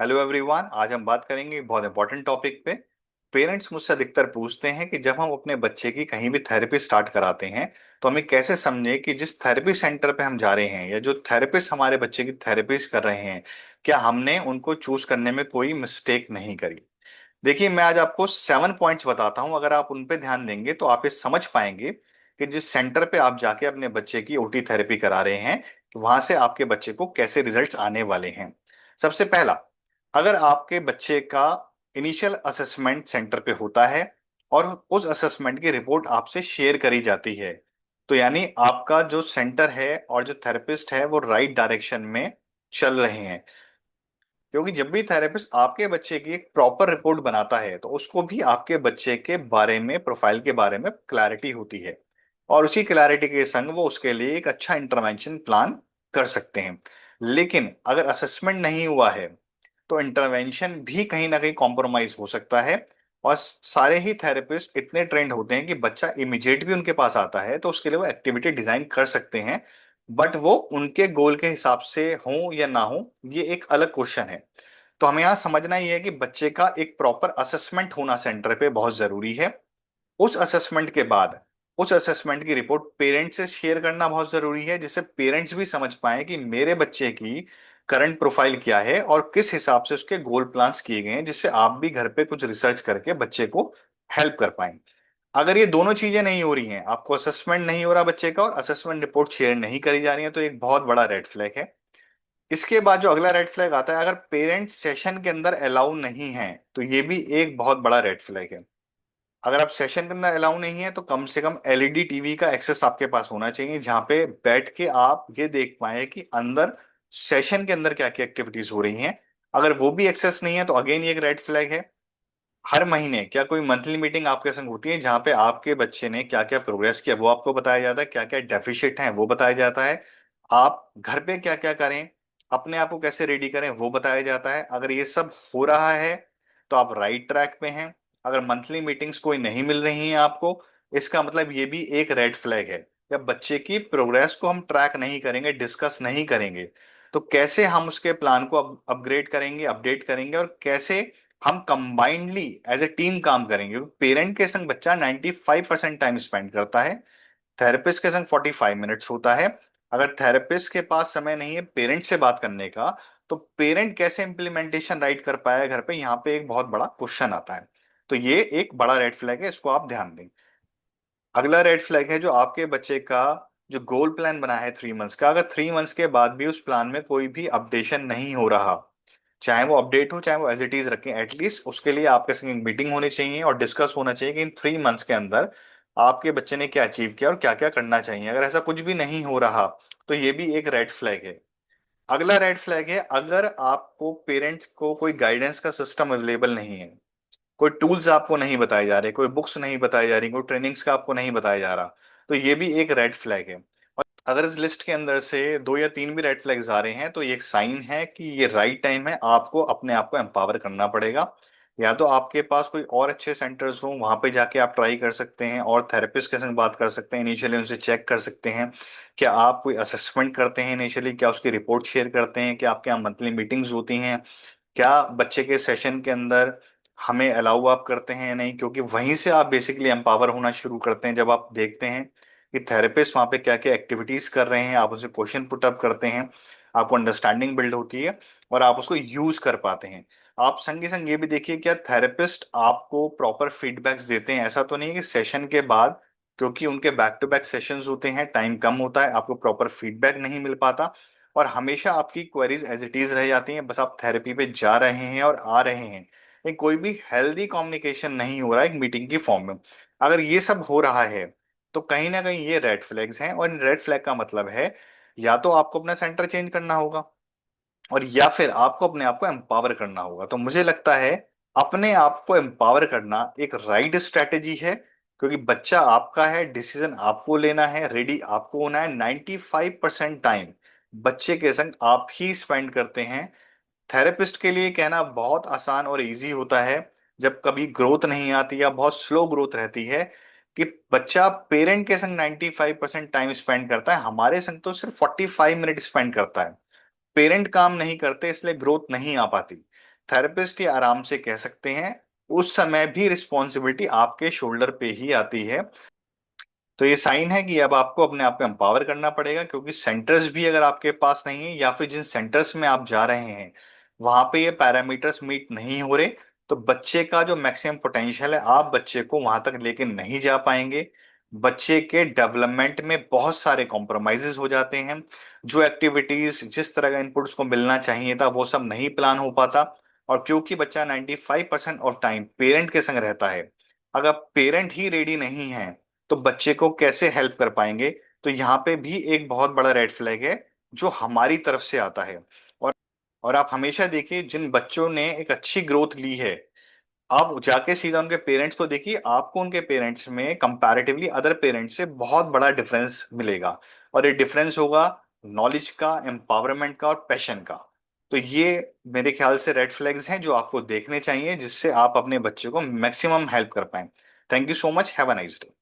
Hello everyone. आज हम बात करेंगे एक बहुत इंपॉर्टेंट टॉपिक पे। पेरेंट्स मुझसे अधिकतर पूछते हैं कि जब हम अपने बच्चे की कहीं भी थेरेपी स्टार्ट कराते हैं तो हमें कैसे समझे कि जिस थेरेपी सेंटर पे हम जा रहे हैं या जो थेरेपिस्ट हमारे बच्चे की थेरेपीज कर रहे हैं, क्या हमने उनको चूज करने में कोई मिस्टेक नहीं करी। देखिए, मैं आज आपको 7 पॉइंट्स बताता हूं। अगर आप उन पे ध्यान देंगे तो आप ये समझ पाएंगे कि जिस सेंटर पे आप जाके अपने बच्चे की ओटी थेरेपी करा रहे हैं, वहां से आपके बच्चे को कैसे रिजल्ट्स आने वाले हैं। सबसे पहला, अगर आपके बच्चे का इनिशियल असेसमेंट सेंटर पे होता है और उस असेसमेंट की रिपोर्ट आपसे शेयर करी जाती है, तो यानी आपका जो सेंटर है और जो थेरेपिस्ट है वो राइट डायरेक्शन में चल रहे हैं। क्योंकि जब भी थेरेपिस्ट आपके बच्चे की एक प्रॉपर रिपोर्ट बनाता है तो उसको भी आपके बच्चे के बारे में, प्रोफाइल के बारे में क्लैरिटी होती है, और उसी क्लैरिटी के संग वो उसके लिए एक अच्छा इंटरवेंशन प्लान कर सकते हैं। लेकिन अगर असेसमेंट नहीं हुआ है तो इंटरवेंशन भी कहीं ना कहीं कॉम्प्रोमाइज हो सकता है। और सारे ही थेरेपिस्ट इतने ट्रेंड होते हैं कि बच्चा इमीडिएट भी उनके पास आता है तो उसके लिए वो एक्टिविटी डिजाइन कर सकते हैं, बट वो उनके गोल के हिसाब से हो या ना हो, ये एक अलग क्वेश्चन है। तो हमें यहाँ समझना ही है कि बच्चे का एक प्रॉपर असेसमेंट होना सेंटर पे बहुत जरूरी है। उस असेसमेंट के बाद उस असेसमेंट की रिपोर्ट पेरेंट्स से शेयर करना बहुत जरूरी है, जिससे पेरेंट्स भी समझ पाए कि मेरे बच्चे की करंट प्रोफाइल क्या है और किस हिसाब से उसके गोल प्लान्स किए गए हैं, जिससे आप भी घर पे कुछ रिसर्च करके बच्चे को हेल्प कर पाए। अगर ये दोनों चीजें नहीं हो रही हैं, आपको असेसमेंट नहीं हो रहा बच्चे का और असेसमेंट रिपोर्ट शेयर नहीं करी जा रही है, तो एक बहुत बड़ा रेड फ्लैग है। इसके बाद जो अगला रेड फ्लैग आता है, अगर पेरेंट्स सेशन के अंदर अलाउ नहीं है तो ये भी एक बहुत बड़ा रेड फ्लैग है। अगर आप सेशन के अंदर अलाउ नहीं है तो कम से कम एलईडी टीवी का एक्सेस आपके पास होना चाहिए, जहां पे बैठ के आप ये देख पाए कि अंदर सेशन के अंदर क्या क्या एक्टिविटीज हो रही हैं। अगर वो भी एक्सेस नहीं है तो अगेन ये एक रेड फ्लैग है। हर महीने क्या कोई मंथली मीटिंग आपके संग होती है जहां पे आपके बच्चे ने क्या क्या प्रोग्रेस किया वो आपको बताया जाता है, क्या क्या डेफिशिट है वो बताया जाता है, आप घर पे क्या क्या करें, अपने आप को कैसे रेडी करें वो बताया जाता है। अगर ये सब हो रहा है तो आप राइट ट्रैक पे हैं। अगर मंथली मीटिंग्स कोई नहीं मिल रही हैं आपको, इसका मतलब ये भी एक रेड फ्लैग है। जब बच्चे की प्रोग्रेस को हम ट्रैक नहीं करेंगे, डिस्कस नहीं करेंगे, तो कैसे हम उसके प्लान को अपग्रेड करेंगे, अपडेट करेंगे, और कैसे हम कंबाइंडली एज ए टीम काम करेंगे। पेरेंट के संग बच्चा 95% टाइम स्पेंड करता है, थेरेपिस्ट के संग 45 मिनट्स होता है। अगर थेरेपिस्ट के पास समय नहीं है पेरेंट से बात करने का, तो पेरेंट कैसे इंप्लीमेंटेशन राइट कर पाया घर पे, यहाँ पे एक बहुत बड़ा क्वेश्चन आता है। तो ये एक बड़ा रेड फ्लैग है, इसको आप ध्यान दें। अगला रेड फ्लैग है जो आपके बच्चे का जो गोल प्लान बना है 3 मंथ्स का, अगर 3 मंथ्स के बाद भी उस प्लान में कोई भी अपडेशन नहीं हो रहा, चाहे वो अपडेट हो चाहे वो एज इट इज रखें, एटलीस्ट उसके लिए आपके संग एक मीटिंग होनी चाहिए और डिस्कस होना चाहिए कि इन 3 मंथ्स के अंदर आपके बच्चे ने क्या अचीव किया और क्या क्या करना चाहिए। अगर ऐसा कुछ भी नहीं हो रहा तो ये भी एक रेड फ्लैग है। अगला रेड फ्लैग है, अगर आपको पेरेंट्स को कोई गाइडेंस का सिस्टम अवेलेबल नहीं है, कोई टूल्स आपको नहीं बताए जा रहे, कोई बुक्स नहीं बताई जा रही, कोई ट्रेनिंग्स का आपको नहीं बताया जा रहा, तो ये भी एक रेड फ्लैग है। अगर इस लिस्ट के अंदर से 2 या 3 भी रेड फ्लैग्स आ रहे हैं तो ये एक साइन है कि ये राइट टाइम है, आपको अपने आप को एम्पावर करना पड़ेगा। या तो आपके पास कोई और अच्छे सेंटर्स हो, वहां पे जाके आप ट्राई कर सकते हैं और थेरेपिस्ट के संग बात कर सकते हैं, इनिशियली उनसे चेक कर सकते हैं क्या आप कोई असेसमेंट करते हैं इनिशियली, क्या उसकी रिपोर्ट शेयर करते हैं, क्या आपके यहाँ मंथली मीटिंग्स होती हैं, क्या बच्चे के सेशन के अंदर हमें अलाउ आप करते हैं या नहीं। क्योंकि वहीं से आप बेसिकली एम्पावर होना शुरू करते हैं, जब आप देखते हैं कि थेरेपिस्ट वहाँ पे क्या क्या एक्टिविटीज कर रहे हैं, आप उसे क्वेश्चन पुट अप करते हैं, आपको अंडरस्टैंडिंग बिल्ड होती है और आप उसको यूज कर पाते हैं। आप संग ही संग ये भी देखिए क्या थेरेपिस्ट आपको प्रॉपर फीडबैक्स देते हैं। ऐसा तो नहीं है कि सेशन के बाद, क्योंकि उनके बैक टू बैक सेशंस होते हैं, टाइम कम होता है, आपको प्रॉपर फीडबैक नहीं मिल पाता और हमेशा आपकी क्वेरीज एज इट इज रह जाती हैं, बस आप थेरेपी पे जा रहे हैं और आ रहे हैं, लेकिन कोई भी हेल्दी कम्युनिकेशन नहीं हो रहा है एक मीटिंग की फॉर्म में। अगर ये सब हो रहा है तो कहीं ना कहीं ये रेड फ्लैग्स हैं, और इन रेड फ्लैग का मतलब है या तो आपको अपना सेंटर चेंज करना होगा और या फिर आपको अपने आप को एम्पावर करना होगा। तो मुझे लगता है अपने आप को एम्पावर करना एक राइट स्ट्रेटेजी है, क्योंकि बच्चा आपका है, डिसीजन आपको लेना है, रेडी आपको होना है। 95% टाइम बच्चे के संग आप ही स्पेंड करते हैं। थेरेपिस्ट के लिए कहना बहुत आसान और इजी होता है जब कभी ग्रोथ नहीं आती या बहुत स्लो ग्रोथ रहती है, कि बच्चा पेरेंट के संग 95% टाइम स्पेंड करता है, हमारे संग तो सिर्फ 45 मिनट स्पेंड करता है। पेरेंट काम नहीं करते इसलिए ग्रोथ नहीं आ पाती। थेरेपिस्ट ही आराम से कह सकते हैं, उस समय भी रिस्पॉन्सिबिलिटी आपके शोल्डर पे ही आती है। तो ये साइन है कि अब आपको अपने आप को एम्पावर करना पड़ेगा, क्योंकि सेंटर्स भी अगर आपके पास नहीं है या फिर जिन सेंटर्स में आप जा रहे हैं वहां पे ये पैरामीटर्स मीट नहीं हो रहे, तो बच्चे का जो मैक्सिमम पोटेंशियल है आप बच्चे को वहां तक लेके नहीं जा पाएंगे। बच्चे के डेवलपमेंट में बहुत सारे कॉम्प्रोमाइजेस हो जाते हैं। जो एक्टिविटीज जिस तरह का इनपुट उसको मिलना चाहिए था वो सब नहीं प्लान हो पाता। और क्योंकि बच्चा 95% ऑफ टाइम पेरेंट के संग रहता है, अगर पेरेंट ही रेडी नहीं है तो बच्चे को कैसे हेल्प कर पाएंगे। तो यहाँ पे भी एक बहुत बड़ा रेड फ्लैग है जो हमारी तरफ से आता है। और और आप हमेशा देखिए, जिन बच्चों ने एक अच्छी ग्रोथ ली है, आप जाके सीधा उनके पेरेंट्स को देखिए, आपको उनके पेरेंट्स में कंपैरेटिवली अदर पेरेंट्स से बहुत बड़ा डिफरेंस मिलेगा। और ये डिफरेंस होगा नॉलेज का, एम्पावरमेंट का और पैशन का। तो ये मेरे ख्याल से रेड फ्लैग्स हैं जो आपको देखने चाहिए, जिससे आप अपने बच्चे को मैक्सिमम हेल्प कर पाएं। Thank you so much, have a nice day.